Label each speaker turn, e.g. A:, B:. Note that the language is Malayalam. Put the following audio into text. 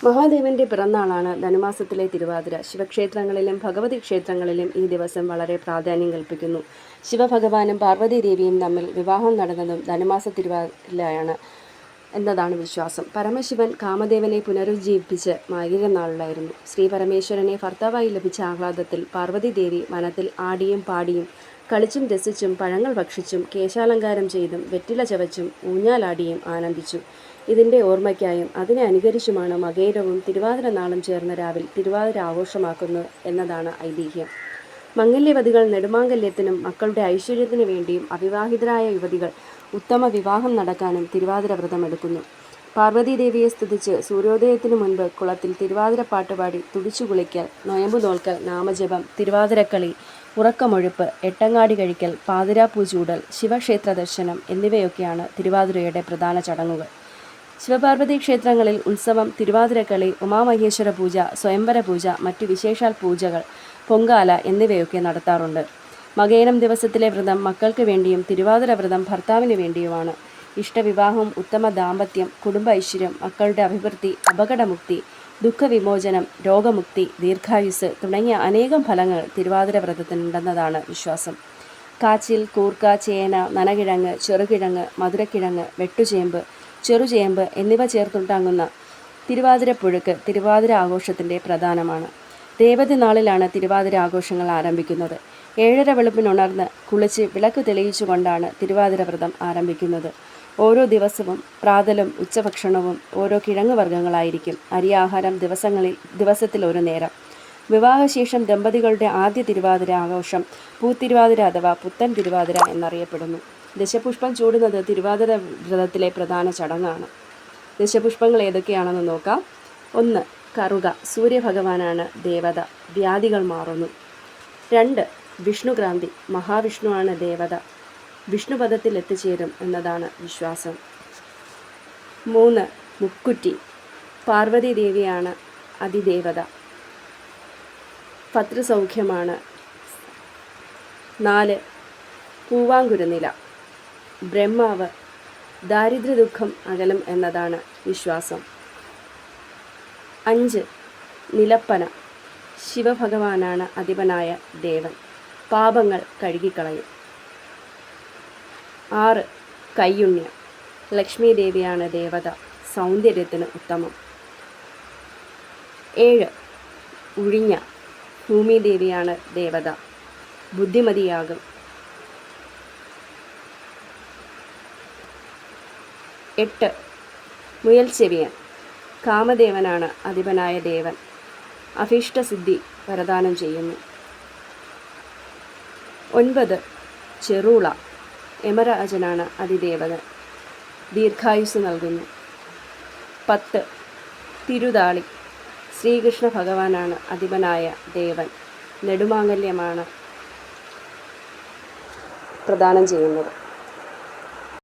A: മഹാദേവന്റെ പിറന്നാളാണ് ധനുമാസത്തിലെ തിരുവാതിര. ശിവക്ഷേത്രങ്ങളിലും ഭഗവതി ക്ഷേത്രങ്ങളിലും ഈ ദിവസം വളരെ പ്രാധാന്യം കൽപ്പിക്കുന്നു. ശിവഭഗവാനും പാർവതീദേവിയും തമ്മിൽ വിവാഹം നടന്നതും ധനുമാസ തിരുവാതിരയാണ് എന്നതാണ് വിശ്വാസം. പരമശിവൻ കാമദേവനെ പുനരുജ്ജീവിപ്പിച്ച് മായിക നാളിലായിരുന്നു. ശ്രീ പരമേശ്വരനെ ഭർത്താവായി ലഭിച്ച ആഹ്ലാദത്തിൽ പാർവതീദേവി വനത്തിൽ ആടിയും പാടിയും കളിച്ചും രസിച്ചും പഴങ്ങൾ ഭക്ഷിച്ചും കേശാലങ്കാരം ചെയ്തും വെറ്റില ചവച്ചും ഊഞ്ഞാലാടിയും ആനന്ദിച്ചു. ഇതിൻ്റെ ഓർമ്മയ്ക്കായും അതിനെ അനുകരിച്ചുമാണ് മകയിരവും തിരുവാതിര നാളും ചേർന്ന രാവിൽ തിരുവാതിര ആഘോഷമാക്കുന്നത് എന്നതാണ് ഐതിഹ്യം. മംഗല്യവതികൾ നെടുമാംഗല്യത്തിനും മക്കളുടെ ഐശ്വര്യത്തിനു വേണ്ടിയും അവിവാഹിതരായ യുവതികൾ ഉത്തമ വിവാഹം നടക്കാനും തിരുവാതിര വ്രതമെടുക്കുന്നു. പാർവതീദേവിയെ സ്തുതിച്ച് സൂര്യോദയത്തിനു മുൻപ് കുളത്തിൽ തിരുവാതിര പാട്ടുപാടി തുടിച്ചു കുളിക്കൽ, നൊയമ്പു നോൽക്കൽ, നാമജപം, തിരുവാതിരക്കളി, ഉറക്കമൊഴുപ്പ്, എട്ടങ്ങാടി കഴിക്കൽ, പാതിരാപ്പൂ ചൂടൽ, ശിവക്ഷേത്ര ദർശനം എന്നിവയൊക്കെയാണ് തിരുവാതിരയുടെ പ്രധാന ചടങ്ങുകൾ. ശിവപാർവതി ക്ഷേത്രങ്ങളിൽ ഉത്സവം, തിരുവാതിരക്കളി, ഉമാമഹേശ്വര പൂജ, സ്വയംവര പൂജ, മറ്റു വിശേഷാൽ പൂജകൾ, പൊങ്കാല എന്നിവയൊക്കെ നടത്താറുണ്ട്. മകയിരം ദിവസത്തിലെ വ്രതം മക്കൾക്ക് വേണ്ടിയും തിരുവാതിര വ്രതം ഭർത്താവിന് വേണ്ടിയുമാണ്. ഇഷ്ടവിവാഹം, ഉത്തമ ദാമ്പത്യം, കുടുംബ ഐശ്വര്യം, മക്കളുടെ അഭിവൃദ്ധി, അപകടമുക്തി, ദുഃഖവിമോചനം, രോഗമുക്തി, ദീർഘായുസ് തുടങ്ങിയ അനേകം ഫലങ്ങൾ തിരുവാതിര വ്രതത്തിനുണ്ടെന്നതാണ് വിശ്വാസം. കാച്ചിൽ, കൂർക്ക, ചേന, നനകിഴങ്ങ്, ചെറുകിഴങ്ങ്, മധുരക്കിഴങ്ങ്, വെട്ടുചേമ്പ്, ചെറുചേമ്പ് എന്നിവ ചേർത്തുണ്ടാകുന്ന തിരുവാതിരപ്പുഴുക്ക് തിരുവാതിര ആഘോഷത്തിൻ്റെ പ്രധാനമാണ്. രേവതി നാളിലാണ് തിരുവാതിര ആഘോഷങ്ങൾ ആരംഭിക്കുന്നത്. 7:30 വെളുപ്പിനുണർന്ന് കുളിച്ച് വിളക്ക് തെളിയിച്ചുകൊണ്ടാണ് തിരുവാതിര വ്രതം ആരംഭിക്കുന്നത്. ഓരോ ദിവസവും പ്രാതലും ഉച്ചഭക്ഷണവും ഓരോ കിഴങ്ങ് വർഗ്ഗങ്ങളായിരിക്കും. അരിയാഹാരം ദിവസത്തിൽ ഒരു നേരം. വിവാഹശേഷം ദമ്പതികളുടെ ആദ്യ തിരുവാതിര ആഘോഷം പൂത്തിരുവാതിര അഥവാ പുത്തൻ തിരുവാതിര എന്നറിയപ്പെടുന്നു. ദശപുഷ്പം ചൂടുന്നത് തിരുവാതിര വ്രതത്തിലെ പ്രധാന ചടങ്ങാണ്. ദശപുഷ്പങ്ങൾ ഏതൊക്കെയാണെന്ന് നോക്കാം. 1. കറുക, സൂര്യഭഗവാനാണ് ദേവത, വ്യാധികൾ മാറുന്നു. 2. വിഷ്ണുക്രാന്തി, മഹാവിഷ്ണുവാണ് ദേവത, വിഷ്ണുപദത്തിൽ എത്തിച്ചേരും എന്നതാണ് വിശ്വാസം. 3. മുക്കുറ്റി, പാർവതീദേവിയാണ് അതിദേവത, പതൃസൗഖ്യമാണ്. 4. പൂവാങ്കുരുനില, ബ്രഹ്മാവ്, ദാരിദ്ര്യദുഃഖം അകലും എന്നതാണ് വിശ്വാസം. 5. നിലപ്പന, ശിവഭഗവാനാണ് അധിപനായ ദേവൻ, പാപങ്ങൾ കഴുകിക്കളയും. 6. കയ്യുണ്യം, ലക്ഷ്മി ദേവിയാണ് ദേവത, സൗന്ദര്യത്തിന് ഉത്തമം. 7. ഉഴിഞ്ഞ, ഭൂമിദേവിയാണ് ദേവത, ബുദ്ധിമതിയാകും. 8. മുയൽച്ചെവിയൻ, കാമദേവനാണ് അധിപനായ ദേവൻ, അഭീഷ്ടസിദ്ധി വരദാനം ചെയ്യുന്നു. 9. ചെറുള, യമരാജനാണ് അതിദേവതൻ, ദീർഘായുസ് നൽകുന്നു. 10. തിരുതാളി, ശ്രീകൃഷ്ണ ഭഗവാനാണ് അധിപനായ ദേവൻ, നെടുമാംഗല്യമാണ് പ്രദാനം ചെയ്യുന്നത്.